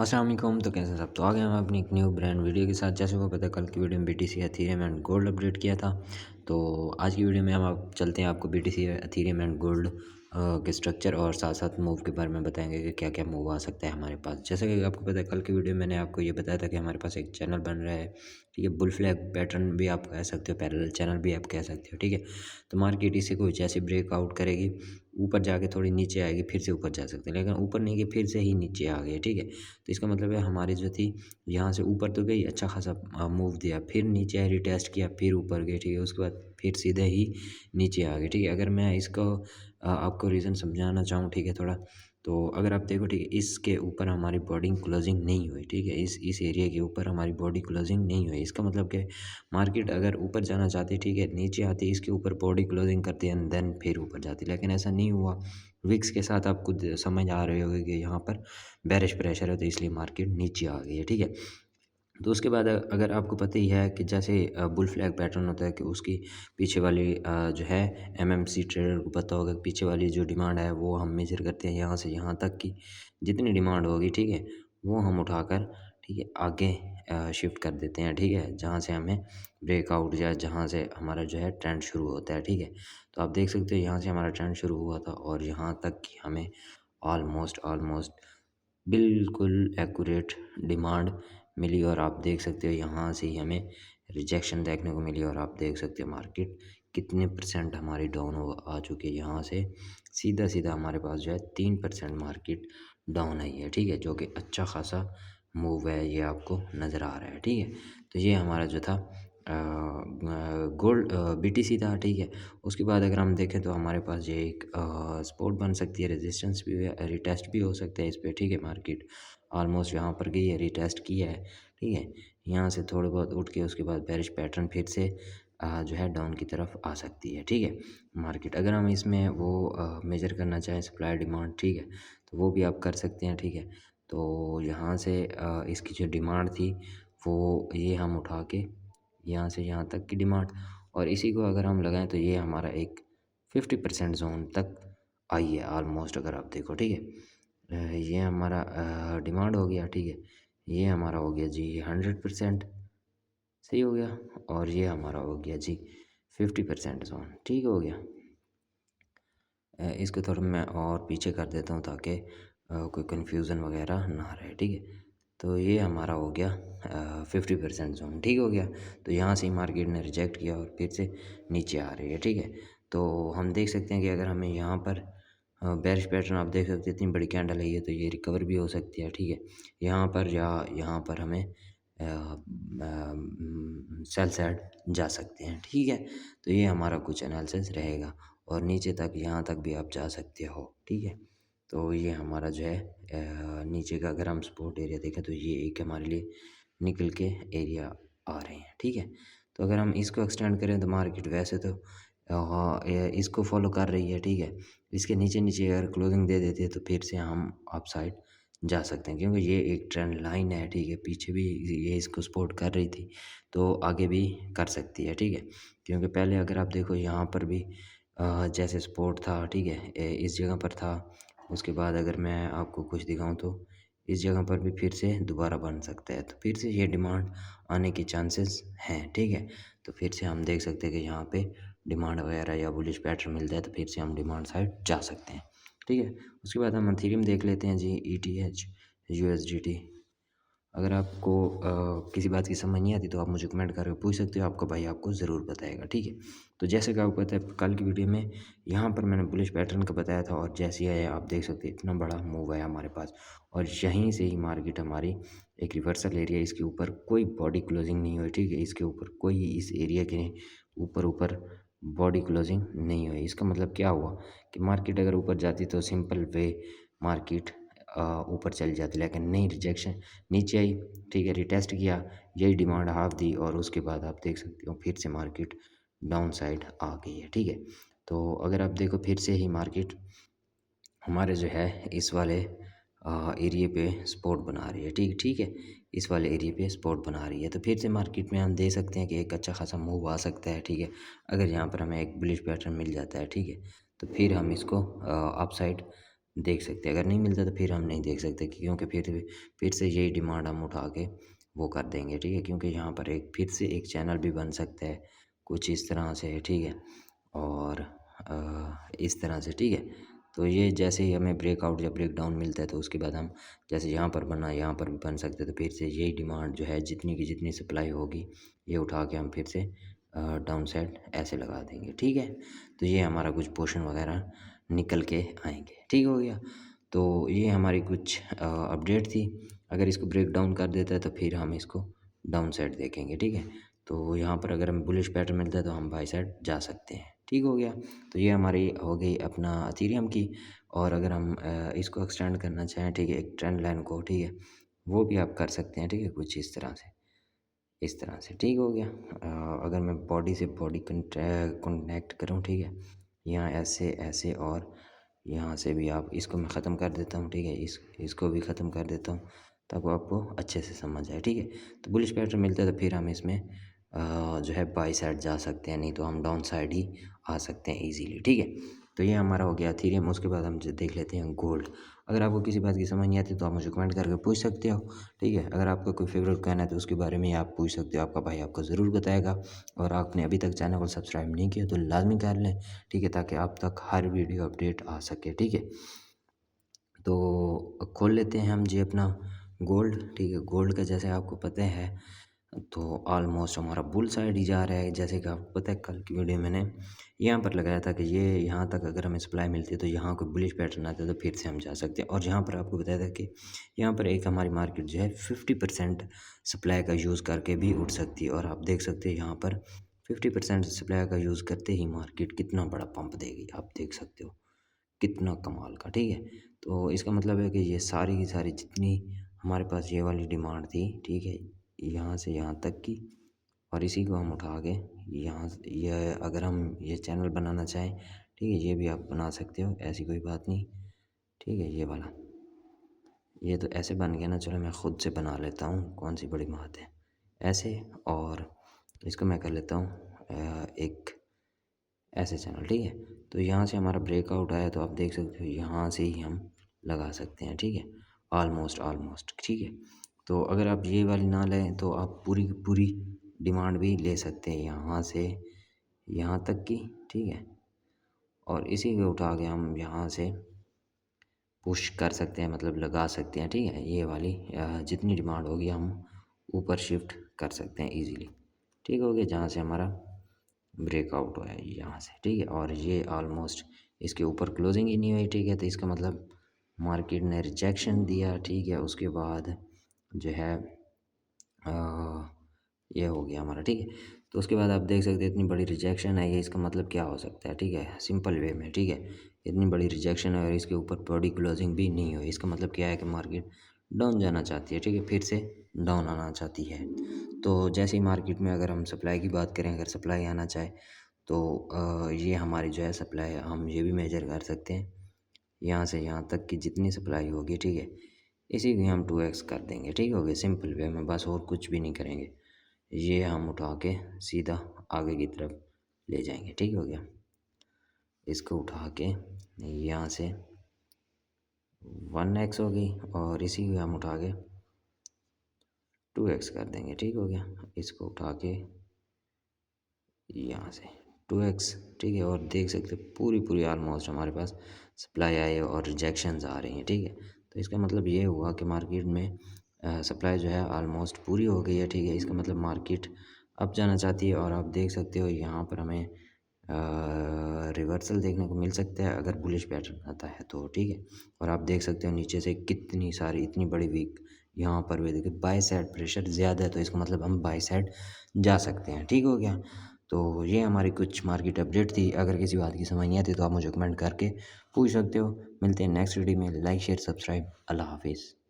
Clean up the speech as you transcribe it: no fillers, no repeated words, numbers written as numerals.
अस्सलाम वालेकुम। तो कैसे हैं सब। तो आ गए हम अपनी एक न्यू ब्रांड वीडियो के साथ। जैसे को पता है कल की वीडियो में BTC Ethereum and gold update किया था। तो आज की वीडियो में हम आप चलते हैं आपको बीटीसी एथीरियम एंड गोल्ड के स्ट्रक्चर और साथ साथ मूव के बारे में बताएंगे कि क्या क्या मूव आ सकता है हमारे पास। जैसे कि आपको पता है कल की वीडियो में मैंने आपको ये बताया था कि हमारे पास एक चैनल बन रहा है, ठीक है। बुल फ्लैग पैटर्न भी आप कह सकते हो, पैरेलल चैनल भी आप कह सकते हो, ठीक है। तो मार्केट इसी को जैसे ब्रेकआउट करेगी, ऊपर जाके थोड़ी नीचे आएगी, फिर से ऊपर जा सकते हैं, लेकिन ऊपर नहीं गई, फिर से ही नीचे आ गई, ठीक है। तो इसका मतलब है हमारी जो थी यहाँ से ऊपर तो गई, अच्छा खासा मूव दिया, फिर नीचे आई, रिटेस्ट किया, फिर ऊपर गई, ठीक है। उसके बाद फिर सीधे ही नीचे आ गई, ठीक है। अगर मैं इसको आपको रीज़न समझाना चाहूँ, ठीक है, थोड़ा, तो अगर आप देखो, ठीक है, इसके ऊपर हमारी बॉडी क्लोजिंग नहीं हुई, ठीक है। इस एरिया के ऊपर हमारी बॉडी क्लोजिंग नहीं हुई। इसका मतलब कि मार्केट अगर ऊपर जाना चाहती, ठीक है, नीचे आती, इसके ऊपर बॉडी क्लोजिंग करती है, एंड देन फिर ऊपर जाती, लेकिन ऐसा नहीं हुआ। विक्स के साथ आप खुद समझ आ रहे होगे कि यहाँ पर बेरिश प्रेशर है, तो इसलिए मार्केट नीचे आ गई है, ठीक है। तो उसके बाद अगर आपको पता ही है कि जैसे बुल फ्लैग पैटर्न होता है कि उसकी पीछे वाली जो है, एमएमसी ट्रेडर को पता होगा कि पीछे वाली जो डिमांड है वो हम मेजर करते हैं यहाँ से यहाँ तक की जितनी डिमांड होगी, ठीक है, वो हम उठाकर, ठीक है, आगे शिफ्ट कर देते हैं, ठीक है, जहाँ से हमें ब्रेकआउट या जहाँ से हमारा जो है ट्रेंड शुरू होता है, ठीक है। तो आप देख सकते हो यहाँ से हमारा ट्रेंड शुरू हुआ था और यहाँ तक की हमें ऑलमोस्ट ऑलमोस्ट बिल्कुल एक्यूरेट डिमांड मिली, और आप देख सकते हो यहाँ से ही हमें रिजेक्शन देखने को मिली, और आप देख सकते हो मार्केट कितने परसेंट हमारी डाउन हो आ चुकी है। यहाँ से सीधा सीधा हमारे पास जो है 3% मार्केट डाउन आई है, ठीक है, जो कि अच्छा खासा मूव है, ये आपको नज़र आ रहा है, ठीक है। तो ये हमारा जो था गोल्ड बीटीसी था, ठीक है। उसके बाद अगर हम देखें तो हमारे पास ये एक सपोर्ट बन सकती है, रेजिस्टेंस भी है, रिटेस्ट भी हो सकता है इस पर, ठीक है। मार्केट ऑलमोस्ट यहाँ पर गई है, रिटेस्ट किया है, ठीक है। यहाँ से थोड़े बहुत उठ के उसके बाद बेरिश पैटर्न फिर से जो है डाउन की तरफ आ सकती है, ठीक है। मार्केट अगर हम इसमें वो मेजर करना चाहें सप्लाई डिमांड, ठीक है, तो वो भी आप कर सकते हैं, ठीक है। तो यहाँ से इसकी जो डिमांड थी वो ये हम उठा के यहाँ से यहाँ तक की डिमांड, और इसी को अगर हम लगाएं तो ये हमारा एक 50% जोन तक आई है ऑलमोस्ट, अगर आप देखो, ठीक है। ये हमारा डिमांड हो गया, ठीक है। ये हमारा हो गया जी 100%, सही हो गया। और ये हमारा हो गया जी 50% जोन, ठीक हो गया। इसको थोड़ा मैं और पीछे कर देता हूँ ताकि कोई कन्फ्यूज़न वगैरह ना रहे, ठीक है। तो ये हमारा हो गया 50% जोन, ठीक हो गया। तो यहाँ से ही मार्केट ने रिजेक्ट किया और फिर से नीचे आ रही है, ठीक है। तो हम देख सकते हैं कि अगर हमें यहाँ पर बेरिश पैटर्न आप देख सकते हैं, इतनी बड़ी कैंडल है ये, तो ये रिकवर भी हो सकती है, ठीक है। यहाँ पर या यहाँ पर हमें सेल साइड जा सकते हैं, ठीक है। तो ये हमारा कुछ एनालिसिस रहेगा, और नीचे तक यहाँ तक भी आप जा सकते हो, ठीक है। तो ये हमारा जो है नीचे का अगर हम सपोर्ट एरिया देखें तो ये एक हमारे लिए निकल के एरिया आ रहे हैं, ठीक है। तो अगर हम इसको एक्सटेंड करें तो मार्केट वैसे तो इसको फॉलो कर रही है, ठीक है। इसके नीचे नीचे अगर क्लोजिंग दे देती है तो फिर से हम अप साइड जा सकते हैं, क्योंकि ये एक ट्रेंड लाइन है, ठीक है। पीछे भी ये इसको सपोर्ट कर रही थी, तो आगे भी कर सकती है, ठीक है। क्योंकि पहले अगर आप देखो यहाँ पर भी जैसे सपोर्ट था, ठीक है, इस जगह पर था। उसके बाद अगर मैं आपको कुछ दिखाऊं तो इस जगह पर भी फिर से दोबारा बन सकता है, तो फिर से ये डिमांड आने की चांसेस हैं, ठीक है। तो फिर से हम देख सकते हैं कि यहाँ पे डिमांड वगैरह या बुलिश पैटर्न मिलता है, तो फिर से हम डिमांड साइड जा सकते हैं, ठीक है। उसके बाद हम अथीरियम देख लेते हैं जी, ETH USDT। अगर आपको किसी बात की समझ नहीं आती तो आप मुझे कमेंट करके पूछ सकते हो, आपका भाई आपको ज़रूर बताएगा, ठीक है। तो जैसे कि आपको पता है कल की वीडियो में यहाँ पर मैंने बुलिश पैटर्न का बताया था, और जैसे ही आया आप देख सकते हैं इतना बड़ा मूव आया हमारे पास, और यहीं से ही मार्केट हमारी एक रिवर्सल एरिया, इसके ऊपर कोई बॉडी क्लोजिंग नहीं हुई, ठीक है। इसके ऊपर कोई इस एरिया के ऊपर ऊपर बॉडी क्लोजिंग नहीं हुई। इसका मतलब क्या हुआ कि मार्केट अगर ऊपर जाती तो सिंपल वे मार्केट ऊपर चली जाती, लेकिन नहीं, रिजेक्शन नीचे आई, ठीक है, रिटेस्ट किया, यही डिमांड हाफ दी, और उसके बाद आप देख सकते हो फिर से मार्केट डाउन साइड आ गई है, ठीक है। तो अगर आप देखो फिर से ही मार्केट हमारे जो है इस वाले एरिए पे सपोर्ट बना रही है, ठीक ठीक है, इस वाले एरिए पे सपोर्ट बना रही है, तो फिर से मार्केट में हम दे सकते हैं कि एक अच्छा खासा मूव आ सकता है, ठीक है। अगर यहाँ पर हमें एक बुलिश पैटर्न मिल जाता है, ठीक है, तो फिर हम इसको अप साइड देख सकते हैं। अगर नहीं मिलता तो फिर हम नहीं देख सकते, क्योंकि फिर से यही डिमांड हम उठा के वो कर देंगे, ठीक है। क्योंकि यहाँ पर एक फिर से एक चैनल भी बन सकता है कुछ इस तरह से, ठीक है। और इस तरह से, ठीक है। तो ये जैसे ही हमें ब्रेकआउट या ब्रेक डाउन मिलता है तो उसके बाद हम जैसे यहाँ पर बना, यहाँ पर भी बन सकते हैं। तो फिर से यही डिमांड जो है जितनी की जितनी सप्लाई होगी ये उठा के हम फिर से डाउन साइड ऐसे लगा देंगे, ठीक है। तो ये हमारा कुछ पोर्शन वगैरह निकल के आएंगे, ठीक हो गया। तो ये हमारी कुछ अपडेट थी। अगर इसको ब्रेक डाउन कर देता है तो फिर हम इसको डाउन साइड देखेंगे, ठीक है। तो यहाँ पर अगर हमें बुलिश पैटर्न मिलता है तो हम बाई साइड जा सकते हैं, ठीक हो गया। तो ये हमारी हो गई अपना अथीरियम की। और अगर हम इसको एक्सटेंड करना चाहें, ठीक है, एक ट्रेंड लाइन को, ठीक है, वो भी आप कर सकते हैं, ठीक है, कुछ इस तरह से, इस तरह से, ठीक हो गया। अगर मैं बॉडी से बॉडी कनेक्ट करूँ, ठीक है, यहाँ ऐसे ऐसे, और यहाँ से भी आप इसको मैं ख़त्म कर देता हूँ, ठीक है, इसको भी ख़त्म कर देता हूँ ताकि आपको अच्छे से समझ आए, ठीक है। तो बुलिश पैटर्न मिलता है तो फिर हम इसमें जो है बाई साइड जा सकते हैं, नहीं तो हम डाउन साइड ही आ सकते हैं इजीली, ठीक है। तो ये हमारा हो गया एथेरियम। उसके बाद हम जो देख लेते हैं गोल्ड। अगर आपको किसी बात की समझ नहीं आती तो आप मुझे कमेंट करके पूछ सकते हो, ठीक है। अगर आपका कोई फेवरेट कहना है तो उसके बारे में आप पूछ सकते हो, आपका भाई आपको ज़रूर बताएगा। और आपने अभी तक चैनल को सब्सक्राइब नहीं किया तो लाजमी कर लें, ठीक है, ताकि आप तक हर वीडियो अपडेट आ सके, ठीक है। तो खोल लेते हैं हम जी अपना गोल्ड, ठीक है। गोल्ड का जैसे आपको पता है तो ऑलमोस्ट हमारा बुल साइड ही जा रहा है। जैसे कि आपको पता है कल की वीडियो मैंने यहाँ पर लगाया था कि ये यहाँ तक अगर हमें सप्लाई मिलती है तो यहाँ कोई बुलिश पैटर्न आता है तो फिर से हम जा सकते हैं। और यहाँ पर आपको बताया था कि यहाँ पर एक हमारी मार्केट जो है 50% सप्लाई का यूज़ करके भी उठ सकती है। और आप देख सकते हैं यहाँ पर 50% सप्लाई का यूज़ करते ही मार्केट कितना बड़ा पंप देगी, आप देख सकते हो कितना कमाल का, ठीक है। तो इसका मतलब है कि ये सारी की सारी जितनी हमारे पास ये वाली डिमांड थी, ठीक है, यहाँ से यहाँ तक की, और इसी को हम उठा के यहाँ ये अगर हम ये चैनल बनाना चाहें, ठीक है, ये भी आप बना सकते हो, ऐसी कोई बात नहीं, ठीक है। ये वाला ये तो ऐसे बन गया ना, चलो मैं ख़ुद से बना लेता हूँ, कौन सी बड़ी बात है ऐसे। और इसको मैं कर लेता हूँ एक ऐसे चैनल, ठीक है। तो यहाँ से हमारा ब्रेकआउट आया तो आप देख सकते हो यहाँ से ही हम लगा सकते हैं, ठीक है, ऑलमोस्ट ऑलमोस्ट, ठीक है। तो अगर आप ये वाली ना लें तो आप पूरी की पूरी डिमांड भी ले सकते हैं यहाँ से यहाँ तक की, ठीक है। और इसी को उठा के हम यहाँ से पुश कर सकते हैं, मतलब लगा सकते हैं, ठीक है। ये वाली जितनी डिमांड होगी हम ऊपर शिफ्ट कर सकते हैं इजीली, ठीक हो गया। जहाँ से हमारा ब्रेकआउट हुआ है यहाँ से, ठीक है। और ये ऑलमोस्ट इसके ऊपर क्लोजिंग ही नहीं हुई, ठीक है। तो इसका मतलब मार्केट ने रिजेक्शन दिया, ठीक है। उसके बाद जो है ये हो गया हमारा, ठीक है। तो उसके बाद आप देख सकते हैं इतनी बड़ी रिजेक्शन है, ये इसका मतलब क्या हो सकता है, ठीक है, सिंपल वे में, ठीक है। इतनी बड़ी रिजेक्शन है और इसके ऊपर बॉडी क्लोजिंग भी नहीं हुई, इसका मतलब क्या है कि मार्केट डाउन जाना चाहती है, ठीक है, फिर से डाउन आना चाहती है। तो जैसे ही मार्केट में अगर हम सप्लाई की बात करें, अगर सप्लाई आना चाहे तो ये हमारी जो है सप्लाई हम ये भी मेजर कर सकते हैं, यहाँ से यहाँ तक की जितनी सप्लाई होगी, ठीक है, इसी को हम 2x कर देंगे, ठीक हो गया, सिंपल वे में, बस और कुछ भी नहीं करेंगे। ये हम उठा के सीधा आगे की तरफ ले जाएंगे, ठीक हो गया। इसको उठा के यहाँ से 1x हो गई और इसी को हम उठा के 2x कर देंगे, ठीक हो गया। इसको उठा के यहाँ से 2x, ठीक है। और देख सकते पूरी पूरी ऑलमोस्ट हमारे पास सप्लाई आई है और रिजेक्शंस आ रही हैं, ठीक है। तो इसका मतलब ये हुआ कि मार्केट में सप्लाई जो है ऑलमोस्ट पूरी हो गई है, ठीक है। इसका मतलब मार्केट अप जाना चाहती है। और आप देख सकते हो यहाँ पर हमें रिवर्सल देखने को मिल सकता है अगर बुलिश पैटर्न आता है तो, ठीक है। और आप देख सकते हो नीचे से कितनी सारी इतनी बड़ी वीक यहाँ पर भी देखिए बाई साइड प्रेशर ज़्यादा है, तो इसका मतलब हम बाई साइड जा सकते हैं, ठीक हो गया। तो ये हमारी कुछ मार्केट अपडेट थी। अगर किसी बात की समझ नहीं आती तो आप मुझे कमेंट करके पूछ सकते हो। मिलते हैं नेक्स्ट वीडियो में। Like share subscribe. अल्लाह हाफिज़।